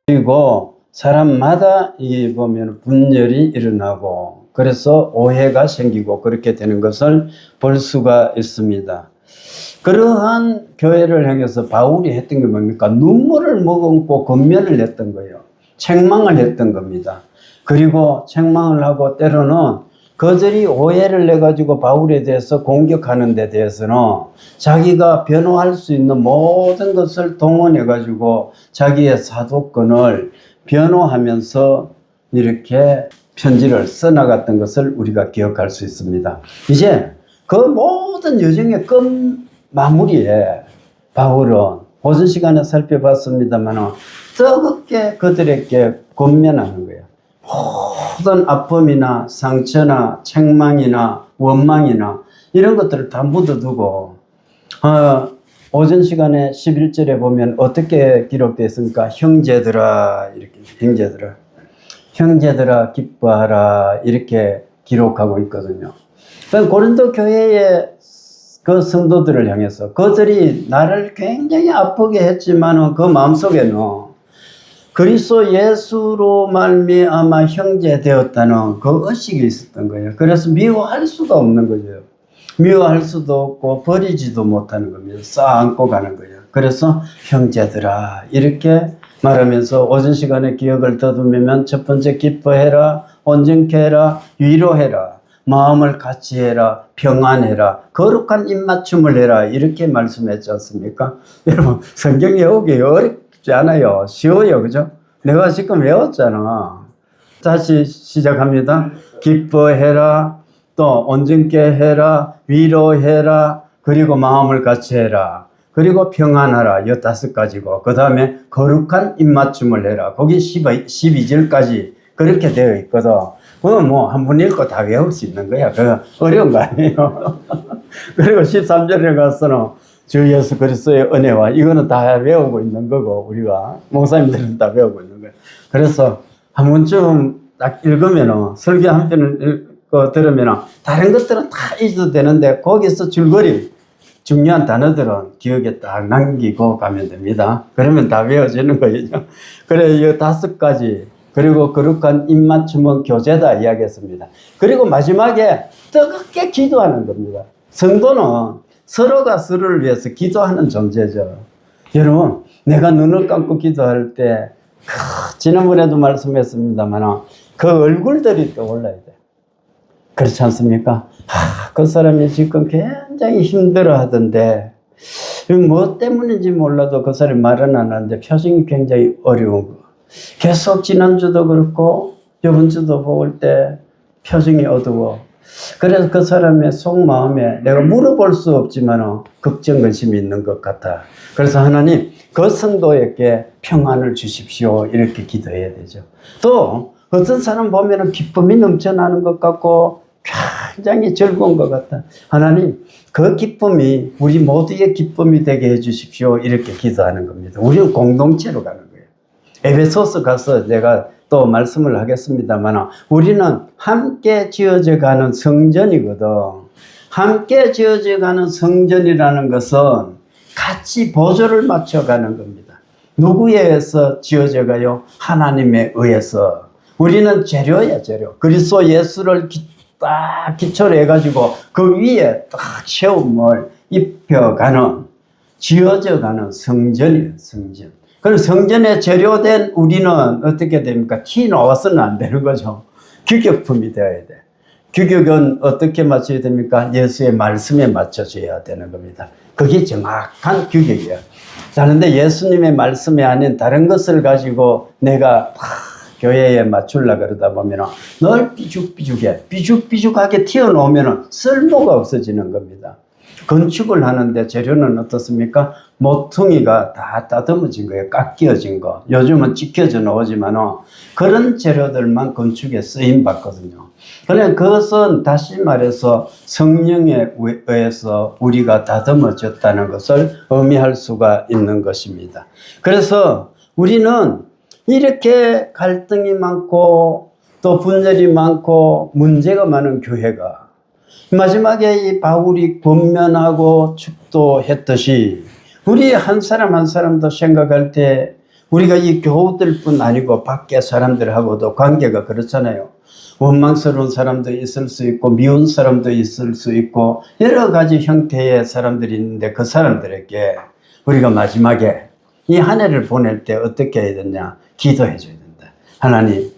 그리고 사람마다 이 보면 분열이 일어나고 그래서 오해가 생기고 그렇게 되는 것을 볼 수가 있습니다. 그러한 교회를 향해서 바울이 했던 게 뭡니까? 눈물을 머금고 권면을 했던 거예요. 책망을 했던 겁니다. 그리고 책망을 하고 때로는 그들이 오해를 내가지고 바울에 대해서 공격하는 데 대해서는 자기가 변호할 수 있는 모든 것을 동원해가지고 자기의 사도권을 변호하면서 이렇게 편지를 써나갔던 것을 우리가 기억할 수 있습니다. 이제 그 모든 여정의 끝 마무리에 바울은 오전 시간에 살펴봤습니다만 뜨겁게 그들에게 권면하는 거예요. 모든 아픔이나 상처나 책망이나 원망이나 이런 것들을 다 묻어두고 오전 시간에 11절에 보면 어떻게 기록되어 있습니까? 형제들아, 이렇게 형제들아 기뻐하라 이렇게 기록하고 있거든요. 고린도 교회의 그 성도들을 향해서 그들이 나를 굉장히 아프게 했지만 그 마음속에는 그리스도 예수로 말미암아 형제 되었다는 그 의식이 있었던 거예요. 그래서 미워할 수가 없는 거죠. 미워할 수도 없고 버리지도 못하는 겁니다. 쌓아안고 가는 거예요. 그래서 형제들아 이렇게 말하면서 오전 시간에 기억을 더듬으면 첫 번째 기뻐해라, 온전케 해라, 위로해라, 마음을 같이 해라, 평안해라, 거룩한 입맞춤을 해라 이렇게 말씀했지 않습니까? 여러분 성경 외우기 어렵지 않아요. 쉬워요. 그죠? 내가 지금 외웠잖아. 다시 시작합니다. 기뻐해라, 또 온전케 해라, 위로해라, 그리고 마음을 같이 해라, 그리고 평안하라. 이 5가지고 그 다음에 거룩한 입맞춤을 해라. 거기 12절까지 그렇게 되어 있거든. 그건 뭐 한 번 읽고 다 외울 수 있는 거야. 그거 어려운 거 아니에요. 그리고 13절에 가서는 주 예수 그리스도의 은혜와 이거는 다 외우고 있는 거고 우리가 목사님들은 다 외우고 있는 거예요. 그래서 한 번쯤 딱 읽으면 설교 한 편을 읽고 들으면 다른 것들은 다 잊어도 되는데 거기서 줄거리 중요한 단어들은 기억에 딱 남기고 가면 됩니다. 그러면 다 외워지는 거죠. 그래 이 5가지 그리고 거룩한 입맞춤은 교제다 이야기했습니다. 그리고 마지막에 뜨겁게 기도하는 겁니다. 성도는 서로가 서로를 위해서 기도하는 존재죠. 여러분 내가 눈을 감고 기도할 때 지난번에도 말씀했습니다만 그 얼굴들이 떠올라야 돼. 그렇지 않습니까? 그 사람이 지금 굉장히 힘들어 하던데 뭐 때문인지 몰라도 그 사람이 말은 안 하는데 표정이 굉장히 어려운 거. 계속 지난주도 그렇고 저번주도 볼 때 표정이 어두워. 그래서 그 사람의 속마음에 내가 물어볼 수 없지만 걱정 근심이 있는 것 같아. 그래서 하나님 그 성도에게 평안을 주십시오 이렇게 기도해야 되죠. 또 어떤 사람 보면 기쁨이 넘쳐나는 것 같고 굉장히 즐거운 것 같다. 하나님 그 기쁨이 우리 모두의 기쁨이 되게 해 주십시오 이렇게 기도하는 겁니다. 우리는 공동체로 가는 거예요. 에베소서 가서 제가 또 말씀을 하겠습니다만 우리는 함께 지어져 가는 성전이거든. 함께 지어져 가는 성전이라는 것은 같이 보조를 맞춰가는 겁니다. 누구에 의해서 지어져 가요? 하나님에 의해서. 우리는 재료야 재료. 그리스도 예수를 딱 기초로 해가지고 그 위에 딱 채움을 입혀가는 지어져가는 성전이에요. 성전. 그럼 성전에 재료된 우리는 어떻게 됩니까? 티 나와서는 안 되는 거죠. 규격품이 되어야 돼. 규격은 어떻게 맞춰야 됩니까? 예수의 말씀에 맞춰줘야 되는 겁니다. 그게 정확한 규격이에요. 자, 그런데 예수님의 말씀이 아닌 다른 것을 가지고 내가 교회에 맞추려고 그러다 보면 늘 삐죽삐죽하게 튀어나오면 쓸모가 없어지는 겁니다. 건축을 하는데 재료는 어떻습니까? 모퉁이가 다 다듬어진 거예요. 깎여진 거. 요즘은 찍혀져 나오지만 그런 재료들만 건축에 쓰임 받거든요. 그러나 그것은 다시 말해서 성령에 의해서 우리가 다듬어졌다는 것을 의미할 수가 있는 것입니다. 그래서 우리는 이렇게 갈등이 많고 또 분열이 많고 문제가 많은 교회가 마지막에 이 바울이 권면하고 축도했듯이 우리 한 사람 한 사람도 생각할 때 우리가 이 교우들뿐 아니고 밖에 사람들하고도 관계가 그렇잖아요. 원망스러운 사람도 있을 수 있고 미운 사람도 있을 수 있고 여러 가지 형태의 사람들이 있는데 그 사람들에게 우리가 마지막에 이 한 해를 보낼 때 어떻게 해야 되냐? 기도해 줘야 된다. 하나님,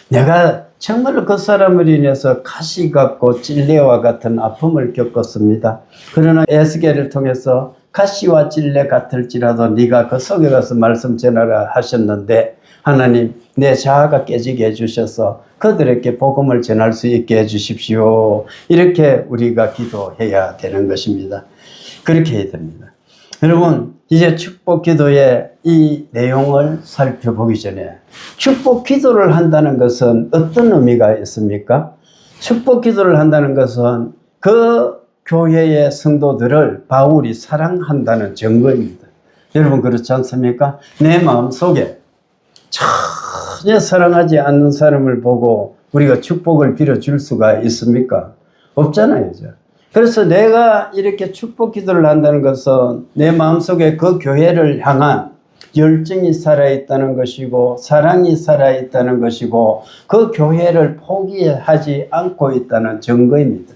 내가 정말로 그 사람을 인해서 가시 같고 찔레와 같은 아픔을 겪었습니다. 그러나 에스겔을 통해서 가시와 찔레 같을지라도 네가 그 속에 가서 말씀 전하라 하셨는데 하나님, 내 자아가 깨지게 해주셔서 그들에게 복음을 전할 수 있게 해주십시오. 이렇게 우리가 기도해야 되는 것입니다. 그렇게 해야 됩니다. 여러분, 이제 축복 기도의 이 내용을 살펴보기 전에 축복 기도를 한다는 것은 어떤 의미가 있습니까? 축복 기도를 한다는 것은 그 교회의 성도들을 바울이 사랑한다는 증거입니다. 여러분 그렇지 않습니까? 내 마음속에 전혀 사랑하지 않는 사람을 보고 우리가 축복을 빌어줄 수가 있습니까? 없잖아요. 그래서 내가 이렇게 축복 기도를 한다는 것은 내 마음속에 그 교회를 향한 열정이 살아있다는 것이고 사랑이 살아있다는 것이고 그 교회를 포기하지 않고 있다는 증거입니다.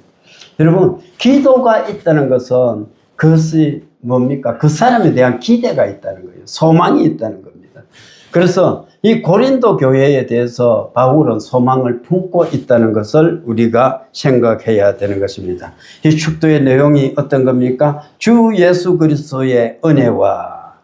여러분, 기도가 있다는 것은 그것이 뭡니까? 그 사람에 대한 기대가 있다는 거예요. 소망이 있다는 겁니다. 그래서 이 고린도 교회에 대해서 바울은 소망을 품고 있다는 것을 우리가 생각해야 되는 것입니다. 이 축도의 내용이 어떤 겁니까? 주 예수 그리스도의 은혜와,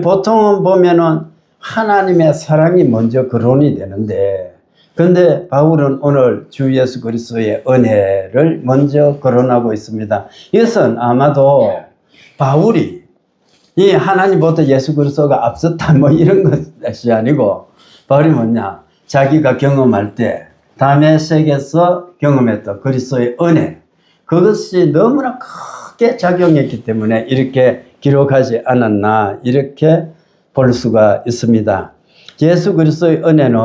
보통은 보면은 하나님의 사랑이 먼저 거론이 되는데, 근데 바울은 오늘 주 예수 그리스도의 은혜를 먼저 거론하고 있습니다. 이것은 아마도 바울이 이 하나님보다 예수 그리스도가 앞섰다 뭐 이런 것이 아니고 바울이 뭐냐, 자기가 경험할 때 다메섹에서 경험했던 그리스도의 은혜, 그것이 너무나 크게 작용했기 때문에 이렇게 기록하지 않았나 이렇게 볼 수가 있습니다. 예수 그리스도의 은혜는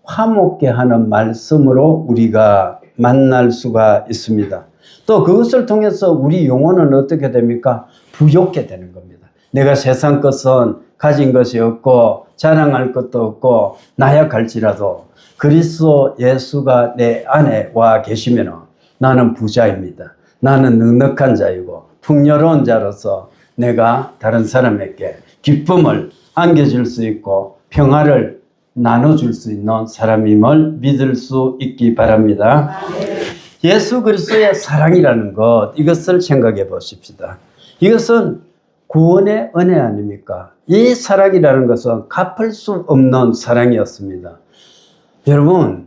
화목게 하는 말씀으로 우리가 만날 수가 있습니다. 또 그것을 통해서 우리 영혼은 어떻게 됩니까? 부욕게 되는 겁니다. 내가 세상 것은 가진 것이 없고 자랑할 것도 없고 나약할지라도 그리스도 예수가 내 안에 와 계시면 나는 부자입니다. 나는 넉넉한 자이고 풍요로운 자로서 내가 다른 사람에게 기쁨을 안겨줄 수 있고 평화를 나눠줄 수 있는 사람임을 믿을 수 있기 바랍니다. 예수 그리스도의 사랑이라는 것, 이것을 생각해 보십시다. 이것은 구원의 은혜 아닙니까? 이 사랑이라는 것은 갚을 수 없는 사랑이었습니다. 여러분,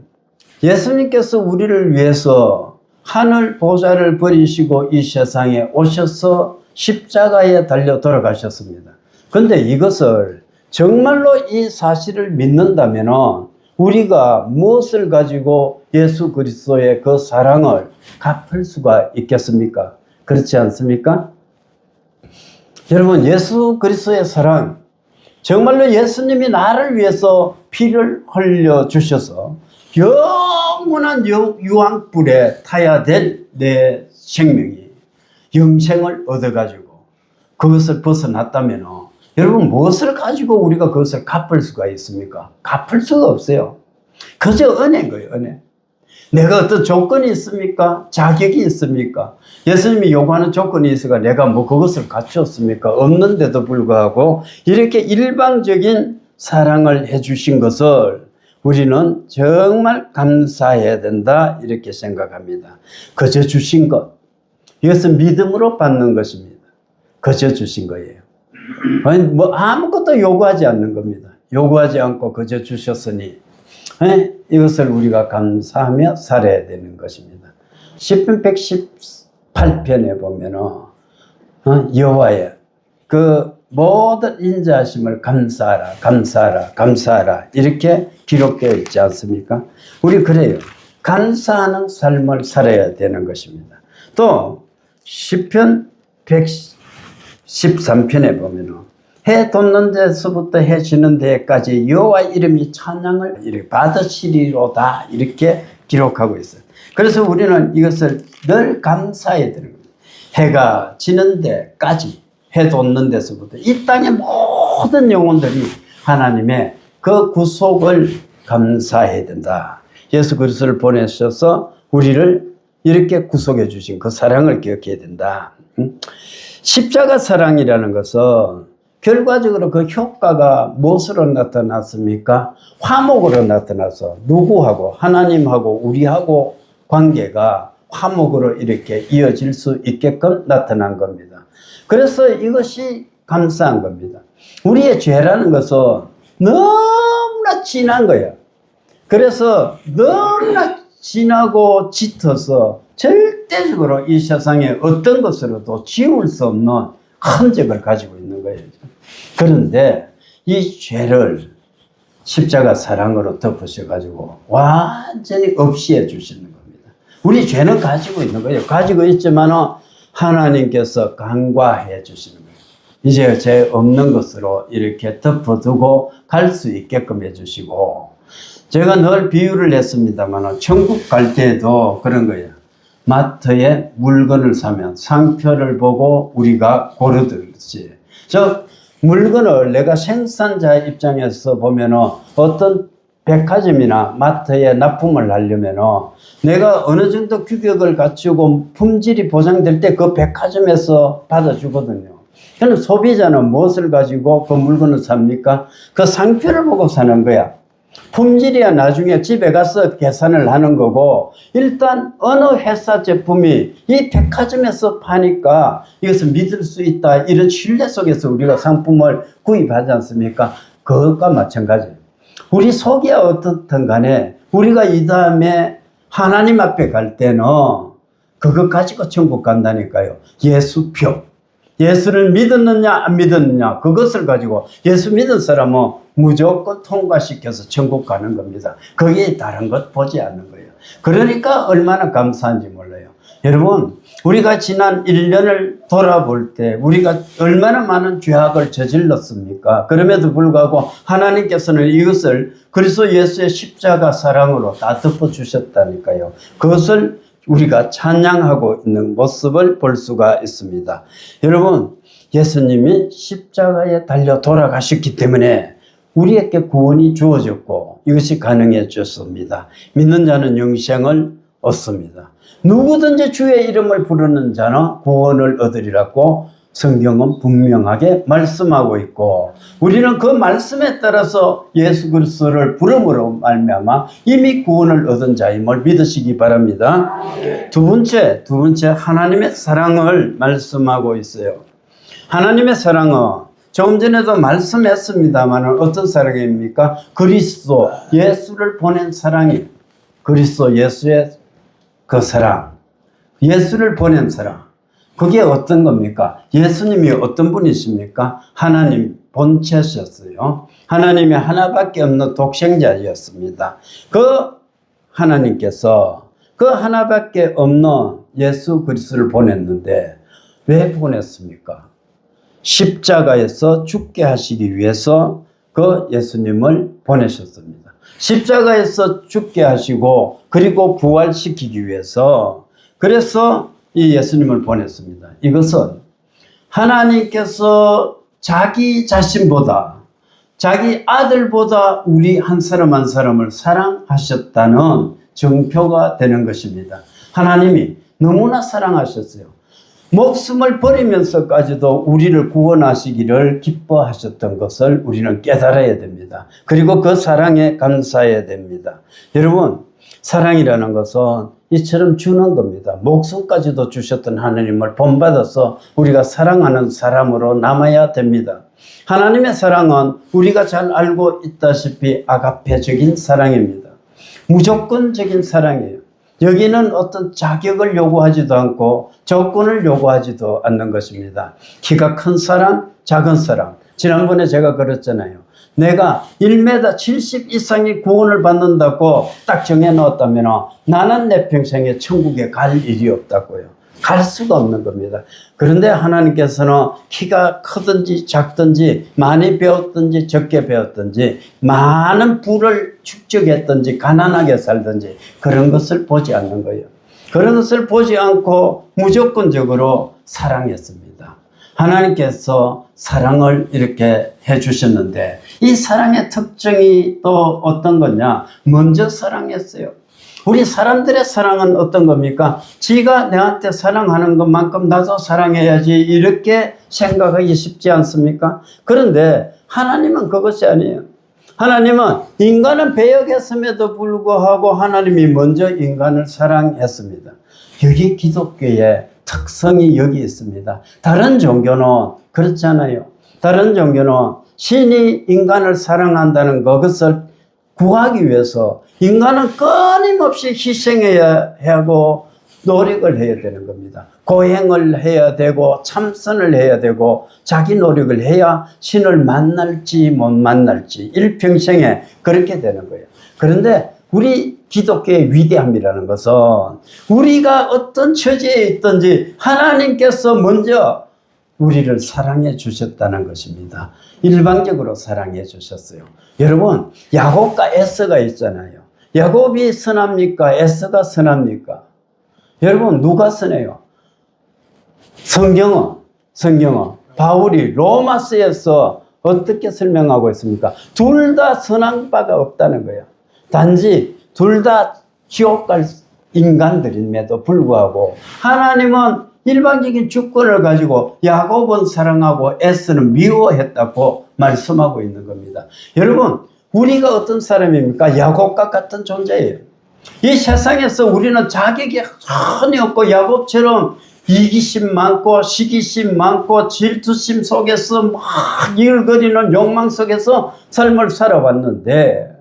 예수님께서 우리를 위해서 하늘 보좌를 버리시고 이 세상에 오셔서 십자가에 달려 돌아가셨습니다. 그런데 이것을 정말로 이 사실을 믿는다면 우리가 무엇을 가지고 예수 그리스도의 그 사랑을 갚을 수가 있겠습니까? 그렇지 않습니까? 여러분, 예수 그리스도의 사랑, 정말로 예수님이 나를 위해서 피를 흘려 주셔서 영원한 유황불에 타야 될 내 생명이 영생을 얻어가지고 그것을 벗어났다면 여러분, 무엇을 가지고 우리가 그것을 갚을 수가 있습니까? 갚을 수가 없어요. 그저 은혜인 거예요, 은혜. 내가 어떤 조건이 있습니까? 자격이 있습니까? 예수님이 요구하는 조건이 있어가 내가 뭐 그것을 갖췄습니까? 없는데도 불구하고 이렇게 일방적인 사랑을 해주신 것을 우리는 정말 감사해야 된다, 이렇게 생각합니다. 그저 주신 것, 이것은 믿음으로 받는 것입니다. 그저 주신 거예요. 아니, 뭐 아무것도 요구하지 않는 겁니다. 요구하지 않고 그저 주셨으니 이것을 우리가 감사하며 살아야 되는 것입니다. 시편 118편에 보면은 여호와의 그 모든 인자하심을 감사하라, 감사하라, 감사하라 이렇게 기록되어 있지 않습니까? 우리 그래요. 감사하는 삶을 살아야 되는 것입니다. 또 시편 113편에 보면은 해 돋는 데서부터 해 지는 데까지 여호와 이름이 찬양을 이렇게 받으시리로다 이렇게 기록하고 있어요. 그래서 우리는 이것을 늘 감사해야 되는 겁니다. 해가 지는 데까지, 해 돋는 데서부터 이 땅의 모든 영혼들이 하나님의 그 구속을 감사해야 된다. 예수 그리스도를 보내셔서 우리를 이렇게 구속해 주신 그 사랑을 기억해야 된다. 십자가 사랑이라는 것은 결과적으로 그 효과가 무엇으로 나타났습니까? 화목으로 나타나서 누구하고 하나님하고 우리하고 관계가 화목으로 이렇게 이어질 수 있게끔 나타난 겁니다. 그래서 이것이 감사한 겁니다. 우리의 죄라는 것은 너무나 진한 거예요. 그래서 너무나 진하고 짙어서 절대적으로 이 세상에 어떤 것으로도 지울 수 없는 흔적을 가지고 있는 거예요. 그런데 이 죄를 십자가 사랑으로 덮으셔가지고 완전히 없이해 주시는 겁니다. 우리 죄는 가지고 있는 거예요. 가지고 있지만 하나님께서 간과해 주시는 거예요. 이제 죄 없는 것으로 이렇게 덮어두고 갈 수 있게끔 해주시고, 제가 늘 비유를 했습니다만 천국 갈 때도 그런 거예요. 마트에 물건을 사면 상표를 보고 우리가 고르듯이, 즉 물건을 내가 생산자 입장에서 보면 어떤 백화점이나 마트에 납품을 하려면 내가 어느 정도 규격을 갖추고 품질이 보장될 때 그 백화점에서 받아주거든요. 그럼 소비자는 무엇을 가지고 그 물건을 삽니까? 그 상표를 보고 사는 거야. 품질이야 나중에 집에 가서 계산을 하는 거고, 일단 어느 회사 제품이 이 백화점에서 파니까 이것을 믿을 수 있다, 이런 신뢰 속에서 우리가 상품을 구입하지 않습니까? 그것과 마찬가지예요. 우리 속이야 어떻든 간에 우리가 이 다음에 하나님 앞에 갈 때는 그것 가지고 천국 간다니까요. 예수표. 예수를 믿었느냐 안 믿었느냐, 그것을 가지고 예수 믿은 사람은 무조건 통과시켜서 천국 가는 겁니다. 거기에 다른 것 보지 않는 거예요. 그러니까 얼마나 감사한지 몰라요. 여러분, 우리가 지난 1년을 돌아볼 때 우리가 얼마나 많은 죄악을 저질렀습니까? 그럼에도 불구하고 하나님께서는 이것을 그리스도 예수의 십자가 사랑으로 다 덮어주셨다니까요. 그것을 우리가 찬양하고 있는 모습을 볼 수가 있습니다. 여러분, 예수님이 십자가에 달려 돌아가셨기 때문에 우리에게 구원이 주어졌고 이것이 가능해졌습니다. 믿는 자는 영생을 얻습니다. 누구든지 주의 이름을 부르는 자는 구원을 얻으리라고 성경은 분명하게 말씀하고 있고, 우리는 그 말씀에 따라서 예수 그리스도를 부름으로 말미암아 이미 구원을 얻은 자임을 믿으시기 바랍니다. 두 번째 하나님의 사랑을 말씀하고 있어요. 하나님의 사랑은 조금 전에도 말씀했습니다만 어떤 사랑입니까? 그리스도 예수를 보낸 사랑이에요. 그리스도 예수의 그 사랑, 예수를 보낸 사랑. 그게 어떤 겁니까? 예수님이 어떤 분이십니까? 하나님 본체셨어요. 하나님이 하나밖에 없는 독생자였습니다. 그 하나님께서 그 하나밖에 없는 예수 그리스도를 보냈는데 왜 보냈습니까? 십자가에서 죽게 하시기 위해서 그 예수님을 보내셨습니다. 십자가에서 죽게 하시고 그리고 부활시키기 위해서, 그래서 이 예수님을 보냈습니다. 이것은 하나님께서 자기 자신보다, 자기 아들보다 우리 한 사람 한 사람을 사랑하셨다는 증표가 되는 것입니다. 하나님이 너무나 사랑하셨어요. 목숨을 버리면서까지도 우리를 구원하시기를 기뻐하셨던 것을 우리는 깨달아야 됩니다. 그리고 그 사랑에 감사해야 됩니다. 여러분, 사랑이라는 것은 이처럼 주는 겁니다. 목숨까지도 주셨던 하나님을 본받아서 우리가 사랑하는 사람으로 남아야 됩니다. 하나님의 사랑은 우리가 잘 알고 있다시피 아가페적인 사랑입니다. 무조건적인 사랑이에요. 여기는 어떤 자격을 요구하지도 않고 조건을 요구하지도 않는 것입니다. 키가 큰 사람, 작은 사람. 지난번에 제가 그랬잖아요. 내가 1m 70 이상의 구원을 받는다고 딱 정해놓았다면 나는 내 평생에 천국에 갈 일이 없다고요. 갈 수가 없는 겁니다. 그런데 하나님께서는 키가 크든지 작든지 많이 배웠든지 적게 배웠든지 많은 부를 축적했든지 가난하게 살든지 그런 것을 보지 않는 거예요. 그런 것을 보지 않고 무조건적으로 사랑했습니다. 하나님께서 사랑을 이렇게 해주셨는데 이 사랑의 특징이 또 어떤 거냐? 먼저 사랑했어요. 우리 사람들의 사랑은 어떤 겁니까? 지가 내한테 사랑하는 것만큼 나도 사랑해야지 이렇게 생각하기 쉽지 않습니까? 그런데 하나님은 그것이 아니에요. 하나님은 인간은 배역했음에도 불구하고 하나님이 먼저 인간을 사랑했습니다. 여기 기독교의 특성이 여기 있습니다. 다른 종교는 그렇잖아요. 다른 종교는 신이 인간을 사랑한다는 그것을 구하기 위해서 인간은 끊임없이 희생해야 하고 노력을 해야 되는 겁니다. 고행을 해야 되고 참선을 해야 되고 자기 노력을 해야 신을 만날지 못 만날지 일평생에 그렇게 되는 거예요. 그런데 우리 기독교의 위대함이라는 것은 우리가 어떤 처지에 있든지 하나님께서 먼저 우리를 사랑해 주셨다는 것입니다. 일방적으로 사랑해 주셨어요. 여러분, 야곱과 에서가 있잖아요. 야곱이 선합니까? 에서가 선합니까? 여러분, 누가 선해요? 성경은 바울이 로마서에서 어떻게 설명하고 있습니까? 둘 다 선한 바가 없다는 거예요. 단지 둘 다 지옥 갈 인간들임에도 불구하고 하나님은 일반적인 주권을 가지고 야곱은 사랑하고 에서는 미워했다고 말씀하고 있는 겁니다. 여러분, 우리가 어떤 사람입니까? 야곱과 같은 존재예요. 이 세상에서 우리는 자격이 전혀 없고 야곱처럼 이기심 많고 시기심 많고 질투심 속에서 막 일거리는 욕망 속에서 삶을 살아왔는데,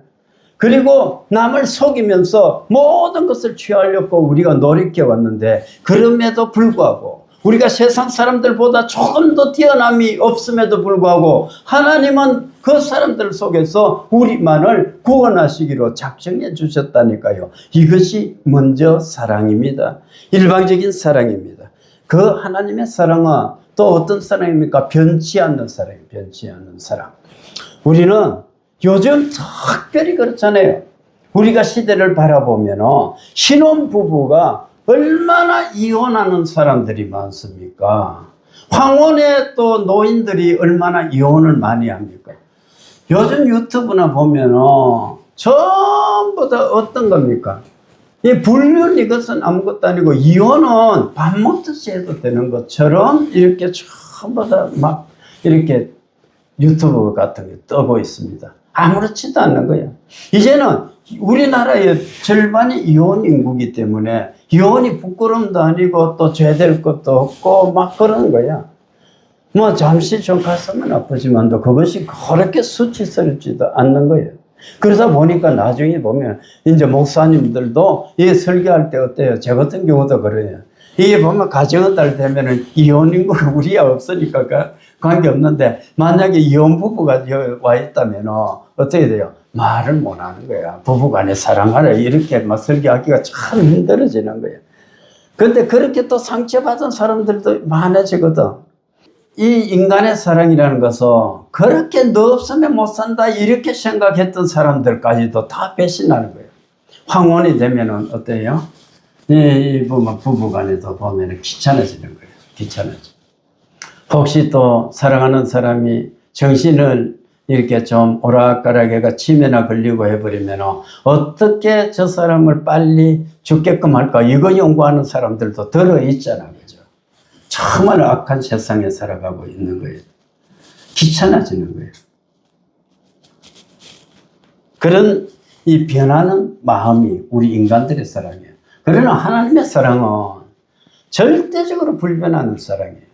그리고 남을 속이면서 모든 것을 취하려고 우리가 노력해 왔는데, 그럼에도 불구하고 우리가 세상 사람들보다 조금 더 뛰어남이 없음에도 불구하고 하나님은 그 사람들 속에서 우리만을 구원하시기로 작정해 주셨다니까요. 이것이 먼저 사랑입니다. 일방적인 사랑입니다. 그 하나님의 사랑은 또 어떤 사랑입니까? 변치 않는 사랑이에요. 변치 않는 사랑. 우리는 요즘 특별히 그렇잖아요. 우리가 시대를 바라보면 신혼부부가 얼마나 이혼하는 사람들이 많습니까? 황혼의 또 노인들이 얼마나 이혼을 많이 합니까? 요즘 유튜브나 보면 전부 다 어떤 겁니까? 이 불륜 이것은 아무것도 아니고 이혼은 밥 먹듯이 해도 되는 것처럼 이렇게 전부 다 막 이렇게 유튜브 같은 게 뜨고 있습니다. 아무렇지도 않는 거예요. 이제는 우리나라의 절반이 이혼 인구이기 때문에 이혼이 부끄러움도 아니고 또 죄될 것도 없고 막 그러는 거야. 뭐 잠시 좀 가슴은 아프지만도 그것이 그렇게 수치스럽지도 않는 거예요. 그러다 보니까 나중에 보면 이제 목사님들도 이 설교할 때 어때요? 저 같은 경우도 그래요. 이게 보면 가정의 달 되면은 이혼 인구가 우리야 없으니까 관계 없는데, 만약에 이혼 부부가 와 있다면 어떻게 돼요? 말을 못 하는 거야. 부부간에 사랑하라 이렇게 막 설교하기가 참 힘들어지는 거예요. 근데 그렇게 또 상처받은 사람들도 많아지거든. 이 인간의 사랑이라는 것은 그렇게 너 없으면 못 산다 이렇게 생각했던 사람들까지도 다 배신하는 거예요. 황혼이 되면은 어때요? 이 부부간에도 보면 귀찮아지는 거예요. 귀찮아져. 혹시 또 사랑하는 사람이 정신을 이렇게 좀 오락가락해가 치매나 걸리고 해버리면 어떻게 저 사람을 빨리 죽게끔 할까? 이거 연구하는 사람들도 들어있잖아. 그죠? 정말 악한 세상에 살아가고 있는 거예요. 귀찮아지는 거예요. 그런 이 변하는 마음이 우리 인간들의 사랑이에요. 그러나 하나님의 사랑은 절대적으로 불변하는 사랑이에요.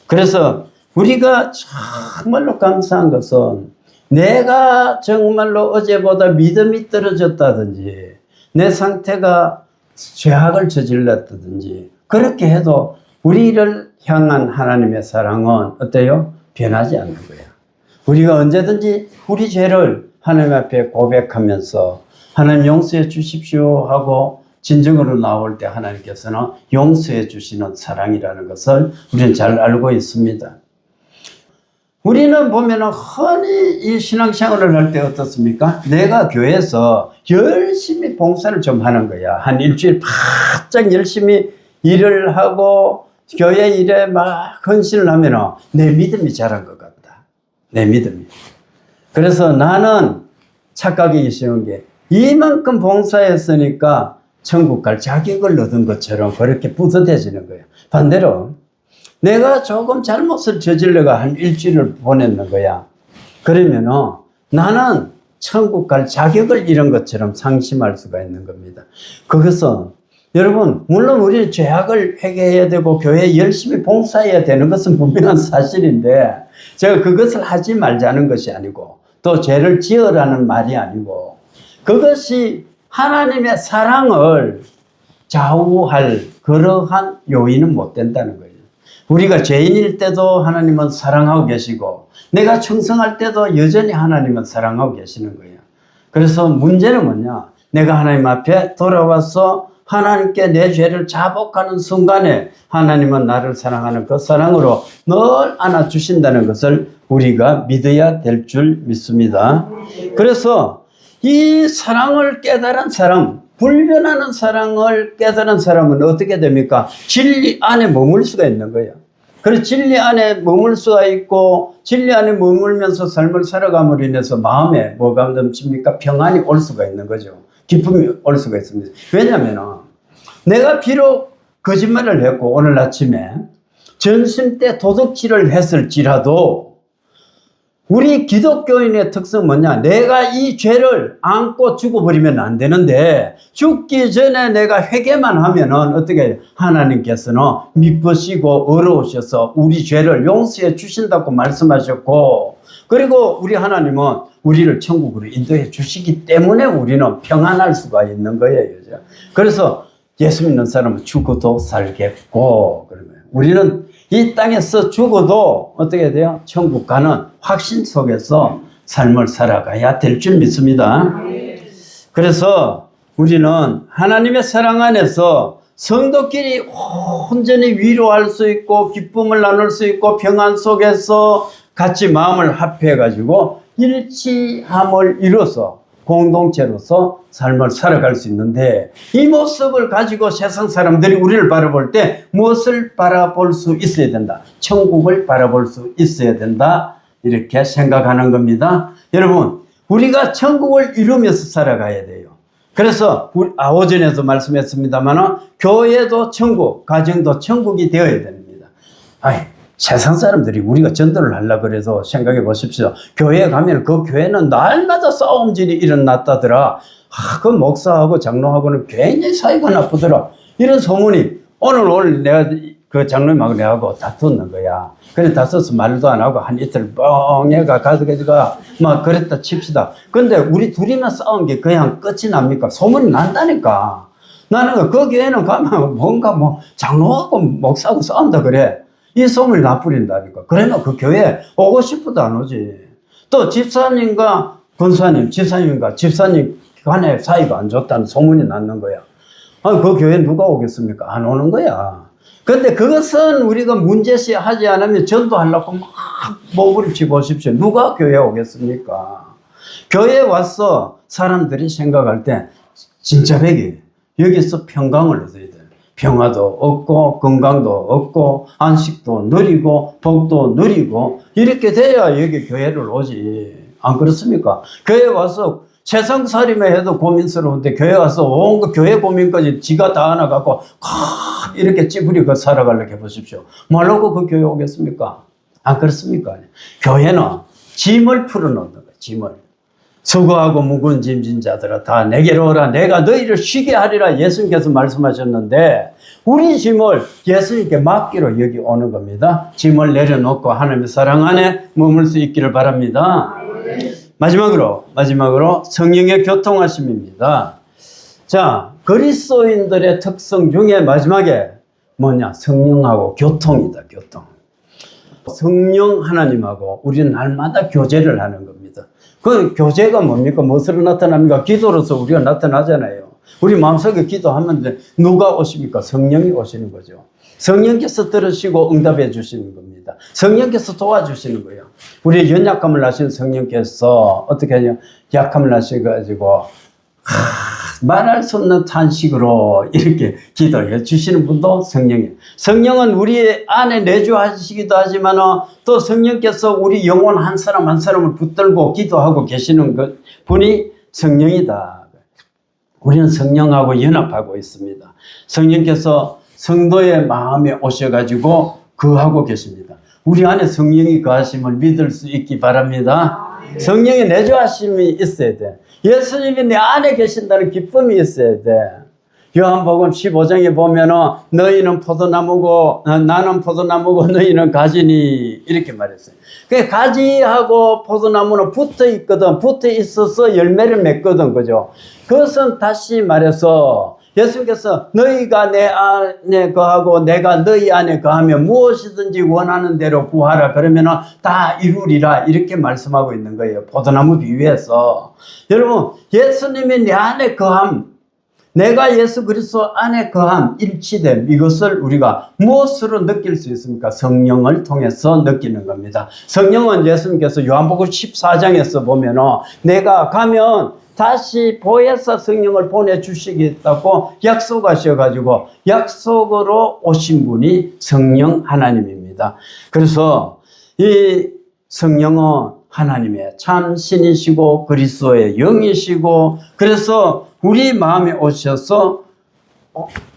그래서 우리가 정말로 감사한 것은 내가 정말로 어제보다 믿음이 떨어졌다든지 내 상태가 죄악을 저질렀다든지 그렇게 해도 우리를 향한 하나님의 사랑은 어때요? 변하지 않는 거예요. 우리가 언제든지 우리 죄를 하나님 앞에 고백하면서 하나님 용서해 주십시오 하고 진정으로 나올 때 하나님께서는 용서해 주시는 사랑이라는 것을 우리는 잘 알고 있습니다. 우리는 보면 흔히 이 신앙생활을 할 때 어떻습니까? 내가 교회에서 열심히 봉사를 좀 하는 거야. 한 일주일 바짝 열심히 일을 하고 교회 일에 막 헌신을 하면 내 믿음이 자란 것 같다. 내 믿음이. 그래서 나는 착각이 쉬운 게 이만큼 봉사했으니까 천국 갈 자격을 얻은 것처럼 그렇게 뿌듯해지는 거예요. 반대로 내가 조금 잘못을 저질러가 한 일주일을 보냈는 거야. 그러면은 나는 천국 갈 자격을 잃은 것처럼 상심할 수가 있는 겁니다. 그것은 여러분, 물론 우리는 죄악을 회개해야 되고 교회에 열심히 봉사해야 되는 것은 분명한 사실인데 제가 그것을 하지 말자는 것이 아니고 또 죄를 지으라는 말이 아니고 그것이 하나님의 사랑을 좌우할 그러한 요인은 못 된다는 거예요. 우리가 죄인일 때도 하나님은 사랑하고 계시고 내가 충성할 때도 여전히 하나님은 사랑하고 계시는 거예요. 그래서 문제는 뭐냐? 내가 하나님 앞에 돌아와서 하나님께 내 죄를 자복하는 순간에 하나님은 나를 사랑하는 그 사랑으로 늘 안아주신다는 것을 우리가 믿어야 될 줄 믿습니다. 그래서 이 사랑을 깨달은 사람, 불변하는 사랑을 깨달은 사람은 어떻게 됩니까? 진리 안에 머물 수가 있는 거예요. 그래서 진리 안에 머물 수가 있고 진리 안에 머물면서 삶을 살아감으로 인해서 마음에 뭐가 넘칩니까? 평안이 올 수가 있는 거죠. 기쁨이 올 수가 있습니다. 왜냐하면 내가 비록 거짓말을 했고 오늘 아침에 전심 때 도둑질을 했을지라도 우리 기독교인의 특성은 뭐냐? 내가 이 죄를 안고 죽어버리면 안 되는데 죽기 전에 내가 회개만 하면은 어떻게 해요? 하나님께서는 미쁘시고 어려우셔서 우리 죄를 용서해 주신다고 말씀하셨고 그리고 우리 하나님은 우리를 천국으로 인도해 주시기 때문에 우리는 평안할 수가 있는 거예요. 그래서 예수 믿는 사람은 죽어도 살겠고 그러면 우리는 이 땅에서 죽어도 어떻게 돼요? 천국 가는 확신 속에서 삶을 살아가야 될 줄 믿습니다. 그래서 우리는 하나님의 사랑 안에서 성도끼리 온전히 위로할 수 있고 기쁨을 나눌 수 있고 평안 속에서 같이 마음을 합해 가지고 일치함을 이뤄서 공동체로서 삶을 살아갈 수 있는데 이 모습을 가지고 세상 사람들이 우리를 바라볼 때 무엇을 바라볼 수 있어야 된다? 천국을 바라볼 수 있어야 된다. 이렇게 생각하는 겁니다. 여러분, 우리가 천국을 이루면서 살아가야 돼요. 그래서 오전에도 말씀했습니다만 교회도 천국, 가정도 천국이 되어야 됩니다. 세상 사람들이 우리가 전도를 하려고 그래서 생각해 보십시오. 교회에 가면 그 교회는 날마다 싸움질이 일어났다더라. 그 목사하고 장로하고는 굉장히 사이가 나쁘더라. 이런 소문이 오늘 내가 그 장로님하고 내하고 다퉜는 거야. 그래 다퉈서 말도 안 하고 한 이틀 뻥해가 가져가 막 그랬다 칩시다. 근데 우리 둘이만 싸운 게 그냥 끝이 납니까? 소문이 난다니까. 나는 그 교회는 가면 뭔가 장로하고 목사하고 싸운다 그래. 이 소문이 나뿌린다니까. 그러면 그 교회 오고 싶어도 안 오지. 또 집사님과 권사님, 집사님과 집사님 간에 사이가 안 좋다는 소문이 났는 거야. 그 교회 누가 오겠습니까? 안 오는 거야. 근데 그것은 우리가 문제시 하지 않으면 전도하려고 막 몸부림치 보십시오. 누가 교회에 오겠습니까? 교회에 와서 사람들이 생각할 때 진짜 백이 여기서 평강을 얻어야 돼. 평화도 얻고 건강도 얻고 안식도 누리고 복도 누리고 이렇게 돼야 여기 교회를 오지. 안 그렇습니까? 교회 와서 세상살이만 해도 고민스러운데 교회 와서 온 그 교회 고민까지 지가 다 안아갖고 이렇게 찌푸리고 살아가려고 해보십시오. 뭐라고 그 교회 오겠습니까? 안 그렇습니까? 교회는 짐을 풀어놓는 거예요. 짐을. 수고하고 무거운 짐진 자들아 다 내게로 오라. 내가 너희를 쉬게 하리라. 예수님께서 말씀하셨는데 우리 짐을 예수님께 맡기로 여기 오는 겁니다. 짐을 내려놓고 하나님의 사랑 안에 머물 수 있기를 바랍니다. 마지막으로 성령의 교통하심입니다. 자, 그리스도인들의 특성 중에 마지막에 뭐냐? 성령하고 교통이다. 교통. 성령 하나님하고 우리는 날마다 교제를 하는 겁니다. 그 교제가 뭡니까? 무엇으로 나타납니까? 기도로서 우리가 나타나잖아요. 우리 마음속에 기도하면 누가 오십니까? 성령이 오시는 거죠. 성령께서 들으시고 응답해 주시는 겁니다. 성령께서 도와주시는 거예요. 우리의 연약함을 아시는 성령께서 어떻게 하냐? 약함을 아셔가지고 말할 수 없는 탄식으로 이렇게 기도해 주시는 분도 성령이에요. 성령은 우리 안에 내주하시기도 하지만 또 성령께서 우리 영혼 한 사람 한 사람을 붙들고 기도하고 계시는 분이 성령이다. 우리는 성령하고 연합하고 있습니다. 성령께서 성도의 마음에 오셔가지고 거하고 계십니다. 우리 안에 성령이 거하심을 믿을 수 있기 바랍니다. 성령의 내주하심이 있어야 돼. 예수님이 내 안에 계신다는 기쁨이 있어야 돼. 요한복음 15장에 보면은 너희는 포도나무고 나는 포도나무고 너희는 가지니 이렇게 말했어요. 그 가지하고 포도나무는 붙어 있거든. 붙어 있어서 열매를 맺거든. 그죠? 그것은 다시 말해서 예수님께서 너희가 내 안에 거하고 내가 너희 안에 거하면 무엇이든지 원하는 대로 구하라 그러면은 다 이루리라 이렇게 말씀하고 있는 거예요. 포도나무 비유해서. 여러분 예수님이 내 안에 거함, 내가 예수 그리스도 안에 거함, 일치됨, 이것을 우리가 무엇으로 느낄 수 있습니까? 성령을 통해서 느끼는 겁니다. 성령은 예수님께서 요한복음 14장에서 보면은 내가 가면 다시 보혜사 성령을 보내주시겠다고 약속하셔가지고 약속으로 오신 분이 성령 하나님입니다. 그래서 이 성령은 하나님의 참 신이시고 그리스도의 영이시고 그래서 우리 마음에 오셔서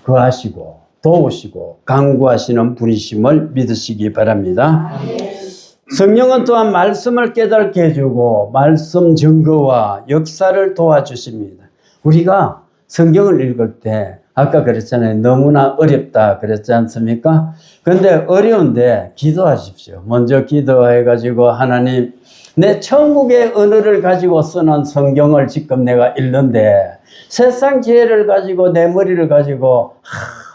거하시고 도우시고 강구하시는 분이심을 믿으시기 바랍니다. 성령은 또한 말씀을 깨닫게 해주고 말씀 증거와 역사를 도와주십니다. 우리가 성경을 읽을 때 아까 그랬잖아요. 너무나 어렵다 그랬지 않습니까? 근데 어려운데 기도하십시오. 먼저 기도해가지고 하나님 내 천국의 언어를 가지고 쓰는 성경을 지금 내가 읽는데 세상 지혜를 가지고 내 머리를 가지고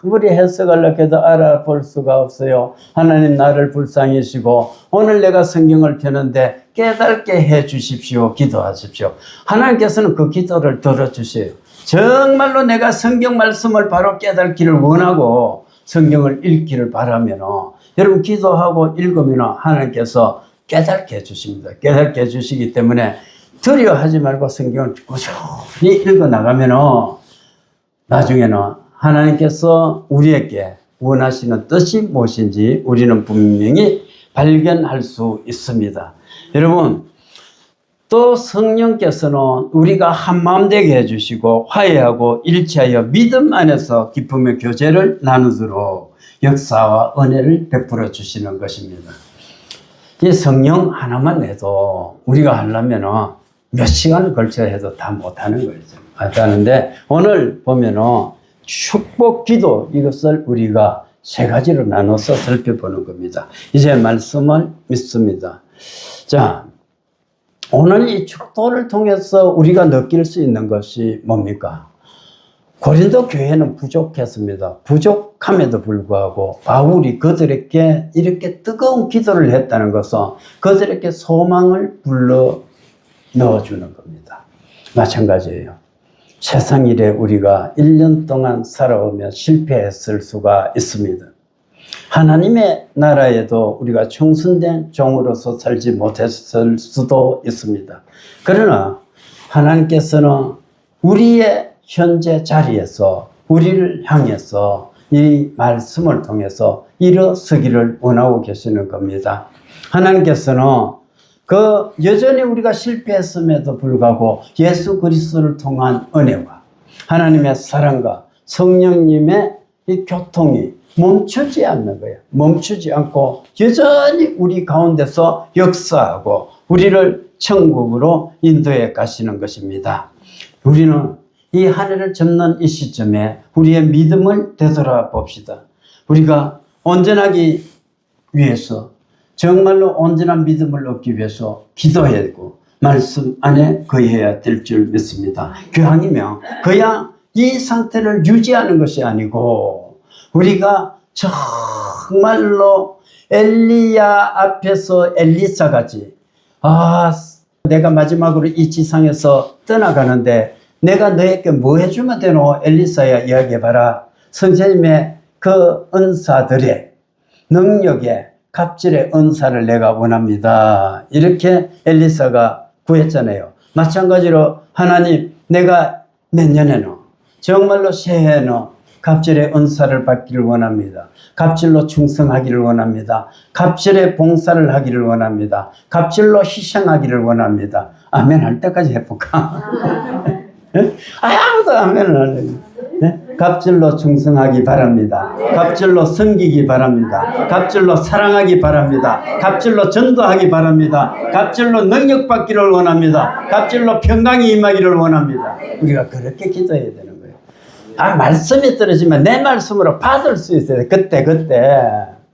아무리 해석하려고 해도 알아볼 수가 없어요. 하나님 나를 불쌍히시고 오늘 내가 성경을 펴는데 깨닫게 해 주십시오. 기도하십시오. 하나님께서는 그 기도를 들어주세요. 정말로 내가 성경 말씀을 바로 깨닫기를 원하고 성경을 읽기를 바라면 여러분 기도하고 읽으면 하나님께서 깨닫게 해 주십니다. 깨닫게 해 주시기 때문에 두려워하지 말고 성경을 꾸준히 읽어 나가면 나중에는 하나님께서 우리에게 원하시는 뜻이 무엇인지 우리는 분명히 발견할 수 있습니다. 여러분 또 성령께서는 우리가 한마음 되게 해주시고 화해하고 일치하여 믿음 안에서 기쁨의 교제를 나누도록 역사와 은혜를 베풀어 주시는 것입니다. 이 성령 하나만 해도 우리가 하려면 몇 시간을 걸쳐 해도 다 못하는 거죠. 못하는데 오늘 보면은 축복 기도 이것을 우리가 세 가지로 나눠서 살펴보는 겁니다. 이제 말씀을 믿습니다. 자, 오늘 이 축도를 통해서 우리가 느낄 수 있는 것이 뭡니까? 고린도 교회는 부족했습니다. 부족함에도 불구하고 바울이 그들에게 이렇게 뜨거운 기도를 했다는 것은 그들에게 소망을 불러 넣어주는 겁니다. 마찬가지예요. 세상 일에 우리가 1년 동안 살아오며 실패했을 수가 있습니다. 하나님의 나라에도 우리가 충성된 종으로서 살지 못했을 수도 있습니다. 그러나 하나님께서는 우리의 현재 자리에서 우리를 향해서 이 말씀을 통해서 일어서기를 원하고 계시는 겁니다. 하나님께서는 여전히 우리가 실패했음에도 불구하고 예수 그리스도를 통한 은혜와 하나님의 사랑과 성령님의 이 교통이 멈추지 않는 거예요. 멈추지 않고 여전히 우리 가운데서 역사하고 우리를 천국으로 인도해 가시는 것입니다. 우리는 이 한 해를 접는 이 시점에 우리의 믿음을 되돌아봅시다. 우리가 온전하기 위해서 정말로 온전한 믿음을 얻기 위해서 기도해야 되고 말씀 안에 거해야 될 줄 믿습니다. 교양이면 그냥 이 상태를 유지하는 것이 아니고 우리가 정말로 엘리야 앞에서 엘리사같이 내가 마지막으로 이 지상에서 떠나가는데 내가 너에게 뭐 해주면 되노? 엘리사야 이야기해봐라. 선생님의 그 은사들의 능력에 갑질의 은사를 내가 원합니다. 이렇게 엘리사가 구했잖아요. 마찬가지로 하나님 내가 내년에는 정말로 새해에는 갑절의 은사를 받기를 원합니다. 갑절로 충성하기를 원합니다. 갑절의 봉사를 하기를 원합니다. 갑절로 희생하기를 원합니다. 아멘 할 때까지 해볼까? 네? 아무도 아멘을 안 해요. 네? 갑절로 충성하기 바랍니다. 갑절로 섬기기 바랍니다. 갑절로 사랑하기 바랍니다. 갑절로 전도하기 바랍니다. 갑절로 능력 받기를 원합니다. 갑절로 평강이 임하기를 원합니다. 우리가 그렇게 기도해야 되는 거예요. 아, 말씀이 떨어지면 내 말씀으로 받을 수 있어요. 그때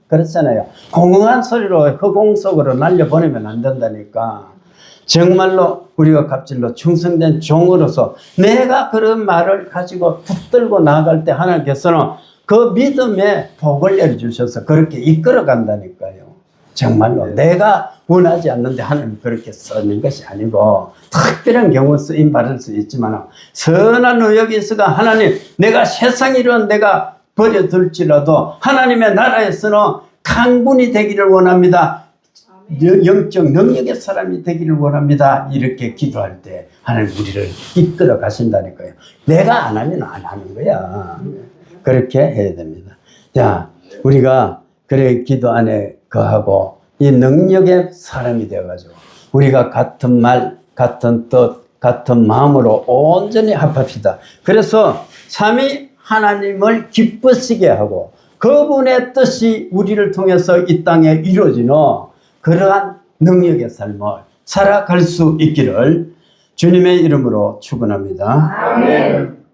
그렇잖아요. 공허한 소리로 허공 속으로 날려보내면 안 된다니까. 정말로 우리가 갑절로 충성된 종으로서 내가 그런 말을 가지고 붙들고 나아갈 때 하나님께서는 그 믿음의 복을 내려주셔서 그렇게 이끌어 간다니까요. 정말로 내가 원하지 않는데 하나님 그렇게 쓰는 것이 아니고 특별한 경우 쓰임 받을 수 있지만 선한 의욕이 있어가 하나님 내가 세상 일은 내가 버려둘지라도 하나님의 나라에서는 강군이 되기를 원합니다. 영적 능력의 사람이 되기를 원합니다. 이렇게 기도할 때 하나님 우리를 이끌어 가신다니까요. 내가 안 하면 안 하는 거야. 그렇게 해야 됩니다. 자, 우리가 그래 기도 안에 거하고 이 능력의 사람이 되어가지고 우리가 같은 말, 같은 뜻, 같은 마음으로 온전히 합합시다. 그래서 삼위 하나님을 기쁘시게 하고 그분의 뜻이 우리를 통해서 이 땅에 이루어지는 그러한 능력의 삶을 살아갈 수 있기를 주님의 이름으로 축원합니다. 아멘.